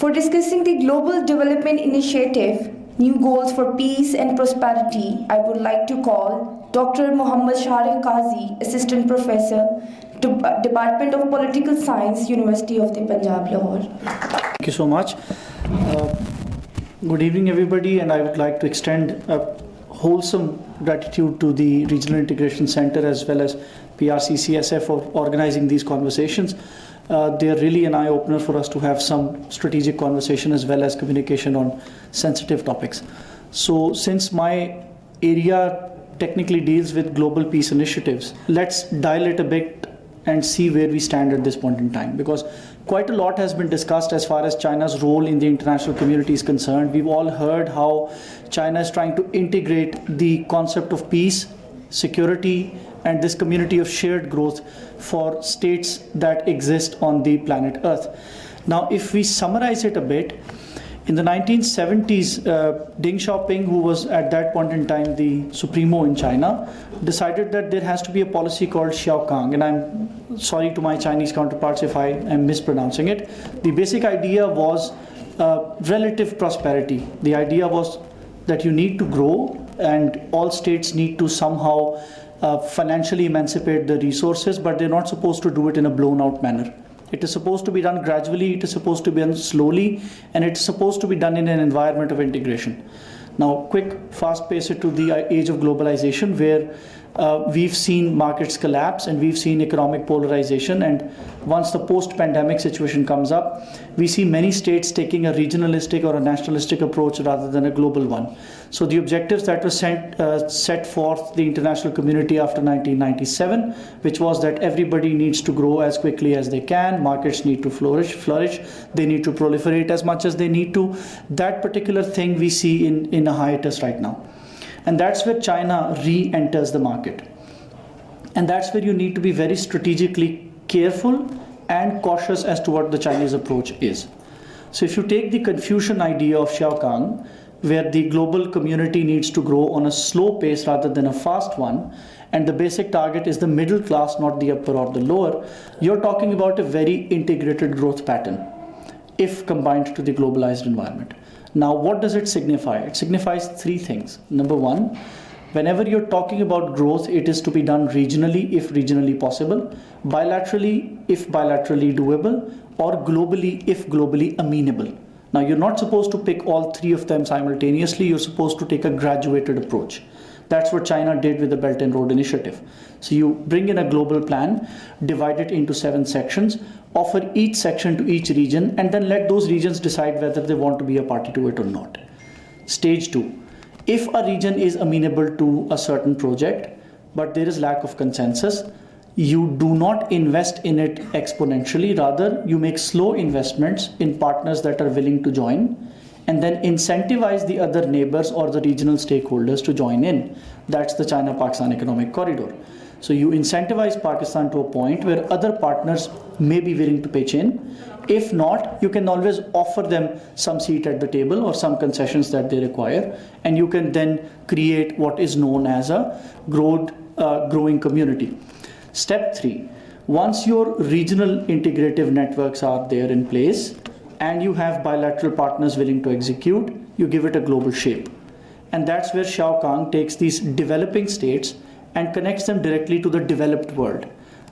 For discussing the Global Development Initiative, New Goals for Peace and Prosperity, I would like to call Dr. Muhammad Shareh Qazi, Assistant Professor, Department of Political Science, University of the Punjab, Lahore. Thank you so much. Good evening, everybody, and I would like to extend a wholesome gratitude to the Regional Integration Center as well as PRCCSF for organizing these conversations. They are really an eye-opener for us to have some strategic conversation as well as communication on sensitive topics. So since my area technically deals with global peace initiatives, let's dial it a bit and see where we stand at this point in time, because quite a lot has been discussed as far as China's role in the international community is concerned. We've all heard how China is trying to integrate the concept of peace, security, and this community of shared growth for states that exist on the planet Earth. Now, if we summarize it a bit, in the 1970s, Deng Xiaoping, who was at that point in time the supremo in China, decided that there has to be a policy called Xiaokang, and I'm sorry to my Chinese counterparts if I am mispronouncing it. The basic idea was relative prosperity. The idea was that you need to grow and all states need to somehow financially emancipate the resources, but they're not supposed to do it in a blown out manner. It is supposed to be done gradually, it is supposed to be done slowly, and it's supposed to be done in an environment of integration. Now, quick, fast pace it to the age of globalization, where we've seen markets collapse and we've seen economic polarization, and once the post-pandemic situation comes up, we see many states taking a regionalistic or a nationalistic approach rather than a global one. So the objectives that were set forth the international community after 1997, which was that everybody needs to grow as quickly as they can, markets need to flourish, they need to proliferate as much as they need to. That particular thing we see in a hiatus right now. And that's where China re-enters the market. And that's where you need to be very strategically careful and cautious as to what the Chinese approach is. So if you take the Confucian idea of Xiaokang, where the global community needs to grow on a slow pace rather than a fast one, and the basic target is the middle class, not the upper or the lower, you're talking about a very integrated growth pattern if combined to the globalized environment. Now, what does it signify? It signifies three things. Number one, whenever you're talking about growth, it is to be done regionally, if regionally possible, bilaterally, if bilaterally doable, or globally, if globally amenable. Now, you're not supposed to pick all three of them simultaneously. You're supposed to take a graduated approach. That's what China did with the Belt and Road Initiative. So you bring in a global plan, divide it into 7 sections, offer each section to each region, and then let those regions decide whether they want to be a party to it or not. Stage 2. If a region is amenable to a certain project, but there is lack of consensus, you do not invest in it exponentially. Rather, you make slow investments in partners that are willing to join, and then incentivize the other neighbors or the regional stakeholders to join in. That's the China-Pakistan Economic Corridor. So you incentivize Pakistan to a point where other partners may be willing to pitch in. If not, you can always offer them some seat at the table or some concessions that they require, and you can then create what is known as a growing community. Step 3, once your regional integrative networks are there in place and you have bilateral partners willing to execute, you give it a global shape. And that's where Xiaokang takes these developing states and connects them directly to the developed world.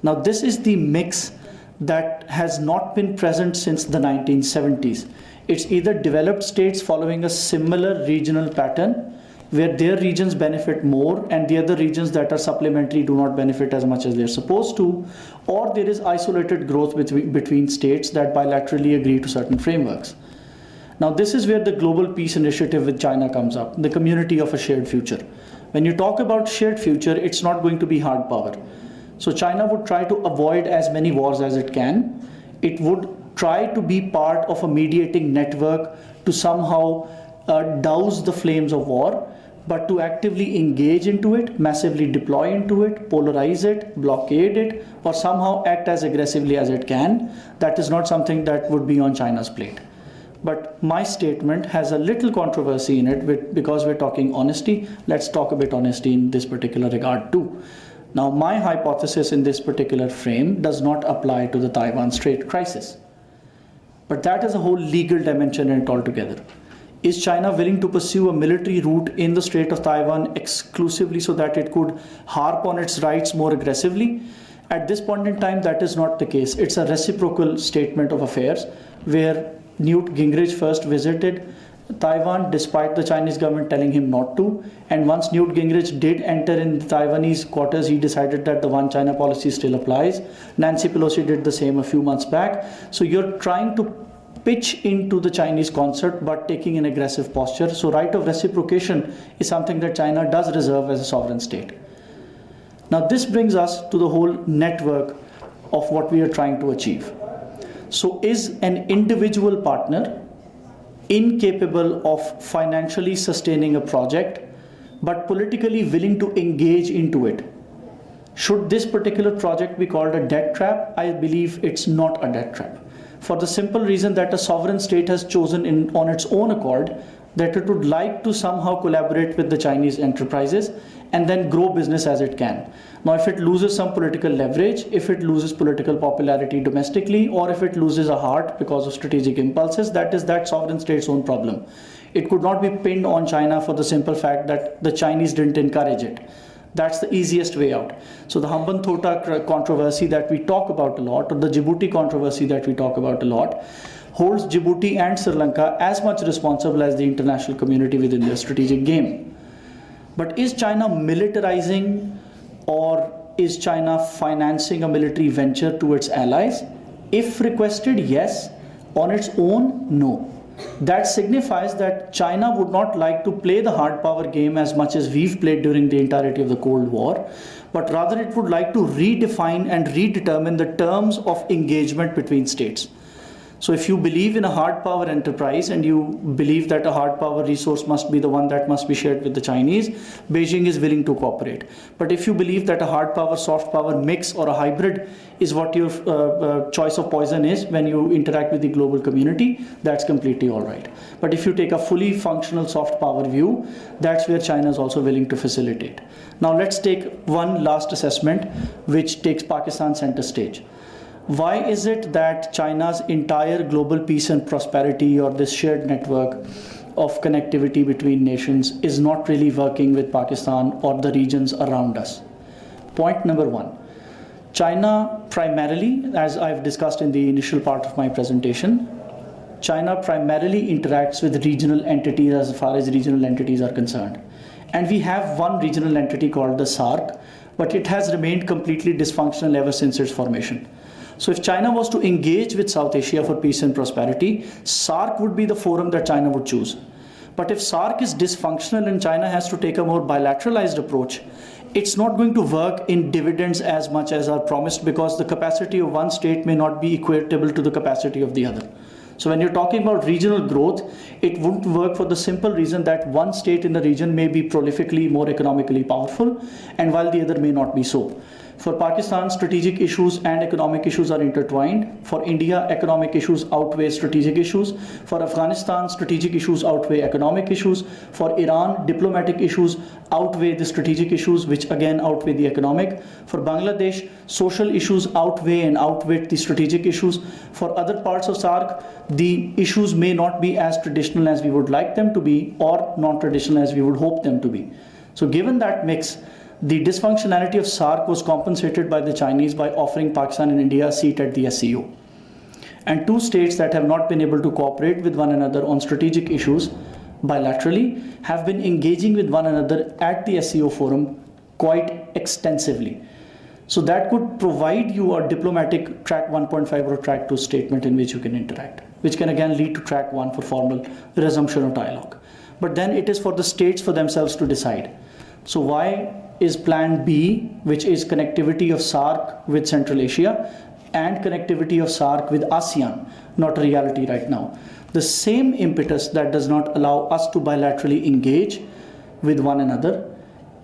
Now, this is the mix that has not been present since the 1970s. It's either developed states following a similar regional pattern where their regions benefit more and the other regions that are supplementary do not benefit as much as they're supposed to, or there is isolated growth between states that bilaterally agree to certain frameworks. Now, this is where the Global Peace Initiative with China comes up, the community of a shared future. When you talk about shared future, it's not going to be hard power. So China would try to avoid as many wars as it can. It would try to be part of a mediating network to somehow douse the flames of war, but to actively engage into it, massively deploy into it, polarize it, blockade it, or somehow act as aggressively as it can, that is not something that would be on China's plate. But my statement has a little controversy in it because we're talking honesty. Let's talk a bit honesty in this particular regard too. Now, my hypothesis in this particular frame does not apply to the Taiwan Strait crisis. But that is a whole legal dimension in it altogether. Is China willing to pursue a military route in the Strait of Taiwan exclusively so that it could harp on its rights more aggressively? At this point in time, that is not the case. It's a reciprocal statement of affairs where Newt Gingrich first visited Taiwan despite the Chinese government telling him not to. And once Newt Gingrich did enter in the Taiwanese quarters, he decided that the one China policy still applies. Nancy Pelosi did the same a few months back. So you're trying to pitch into the Chinese concert but taking an aggressive posture. So right of reciprocation is something that China does reserve as a sovereign state. Now this brings us to the whole network of what we are trying to achieve. So is an individual partner incapable of financially sustaining a project but politically willing to engage into it? Should this particular project be called a debt trap? I believe it's not a debt trap, for the simple reason that a sovereign state has chosen on its own accord that it would like to somehow collaborate with the Chinese enterprises and then grow business as it can. Now, if it loses some political leverage, if it loses political popularity domestically, or if it loses a heart because of strategic impulses, that is that sovereign state's own problem. It could not be pinned on China for the simple fact that the Chinese didn't encourage it. That's the easiest way out. So the Hambantota controversy that we talk about a lot, or the Djibouti controversy that we talk about a lot, holds Djibouti and Sri Lanka as much responsible as the international community within their strategic game. But is China militarizing, or is China financing a military venture to its allies? If requested, yes. On its own, no. That signifies that China would not like to play the hard power game as much as we've played during the entirety of the Cold War, but rather it would like to redefine and redetermine the terms of engagement between states. So if you believe in a hard power enterprise and you believe that a hard power resource must be the one that must be shared with the Chinese, Beijing is willing to cooperate. But if you believe that a hard power, soft power mix or a hybrid is what your choice of poison is when you interact with the global community, that's completely all right. But if you take a fully functional soft power view, that's where China is also willing to facilitate. Now let's take one last assessment, which takes Pakistan center stage. Why is it that China's entire global peace and prosperity, or this shared network of connectivity between nations, is not really working with Pakistan or the regions around us? Point number one, China primarily, as I've discussed in the initial part of my presentation, China primarily interacts with regional entities as far as regional entities are concerned. And we have one regional entity called the SAARC, but it has remained completely dysfunctional ever since its formation. So if China was to engage with South Asia for peace and prosperity, SAARC would be the forum that China would choose. But if SAARC is dysfunctional and China has to take a more bilateralized approach, it's not going to work in dividends as much as are promised, because the capacity of one state may not be equatable to the capacity of the other. So when you're talking about regional growth, it wouldn't work for the simple reason that one state in the region may be prolifically more economically powerful, and while the other may not be so. For Pakistan, strategic issues and economic issues are intertwined. For India, economic issues outweigh strategic issues. For Afghanistan, strategic issues outweigh economic issues. For Iran, diplomatic issues outweigh the strategic issues, which again outweigh the economic. For Bangladesh, social issues outweigh and outwit the strategic issues. For other parts of SAARC, the issues may not be as traditional as we would like them to be, or non-traditional as we would hope them to be. So given that mix, the dysfunctionality of SAARC was compensated by the Chinese by offering Pakistan and India a seat at the SCO. And two states that have not been able to cooperate with one another on strategic issues bilaterally have been engaging with one another at the SCO forum quite extensively. So that could provide you a diplomatic track 1.5 or track 2 statement in which you can interact, which can again lead to track 1 for formal resumption of dialogue. But then it is for the states for themselves to decide. So why is plan B, which is connectivity of SAARC with Central Asia and connectivity of SAARC with ASEAN, not a reality right now? The same impetus that does not allow us to bilaterally engage with one another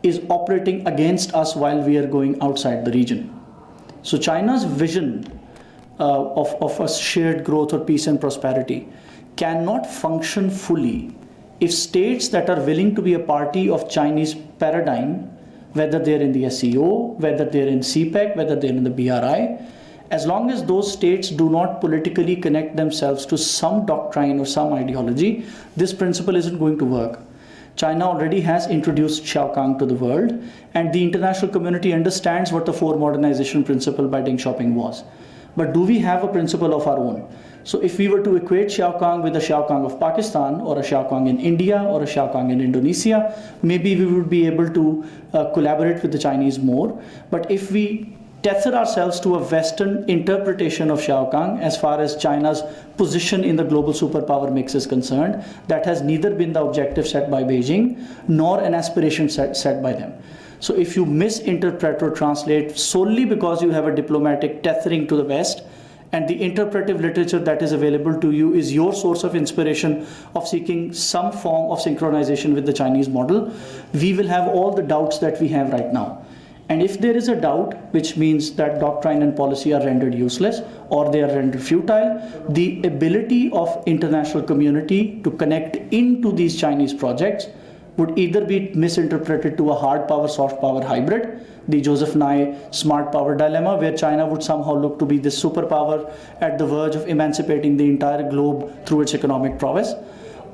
is operating against us while we are going outside the region. So China's vision of a shared growth or peace and prosperity cannot function fully if states that are willing to be a party of Chinese paradigm, whether they're in the SCO, whether they're in CPEC, whether they're in the BRI, As long as those states do not politically connect themselves to some doctrine or some ideology, this principle isn't going to work. China already has introduced Xiaokang to the world, and the international community understands what the four modernization principle by Deng Xiaoping was. But do we have a principle of our own? So if we were to equate Xiaokang with a Xiaokang of Pakistan, or a Xiaokang in India, or a Xiaokang in Indonesia, maybe we would be able to collaborate with the Chinese more. But if we tether ourselves to a Western interpretation of Xiaokang as far as China's position in the global superpower mix is concerned, that has neither been the objective set by Beijing nor an aspiration set by them. So if you misinterpret or translate solely because you have a diplomatic tethering to the West, and the interpretive literature that is available to you is your source of inspiration of seeking some form of synchronization with the Chinese model, we will have all the doubts that we have right now. And if there is a doubt, which means that doctrine and policy are rendered useless or they are rendered futile, the ability of international community to connect into these Chinese projects would either be misinterpreted to a hard power, soft power hybrid, the Joseph Nye smart power dilemma, where China would somehow look to be this superpower at the verge of emancipating the entire globe through its economic prowess.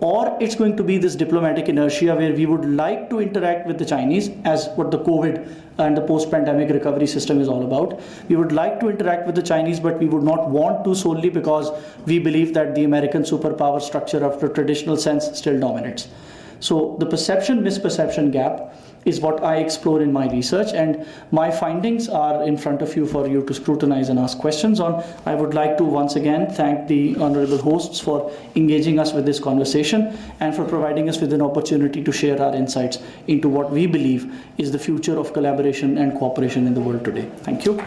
Or it's going to be this diplomatic inertia where we would like to interact with the Chinese, as what the COVID and the post-pandemic recovery system is all about. We would like to interact with the Chinese, but we would not want to solely because we believe that the American superpower structure of the traditional sense still dominates. So the perception-misperception gap is what I explore in my research, and my findings are in front of you for you to scrutinize and ask questions on. I would like to once again thank the honorable hosts for engaging us with this conversation and for providing us with an opportunity to share our insights into what we believe is the future of collaboration and cooperation in the world today. Thank you.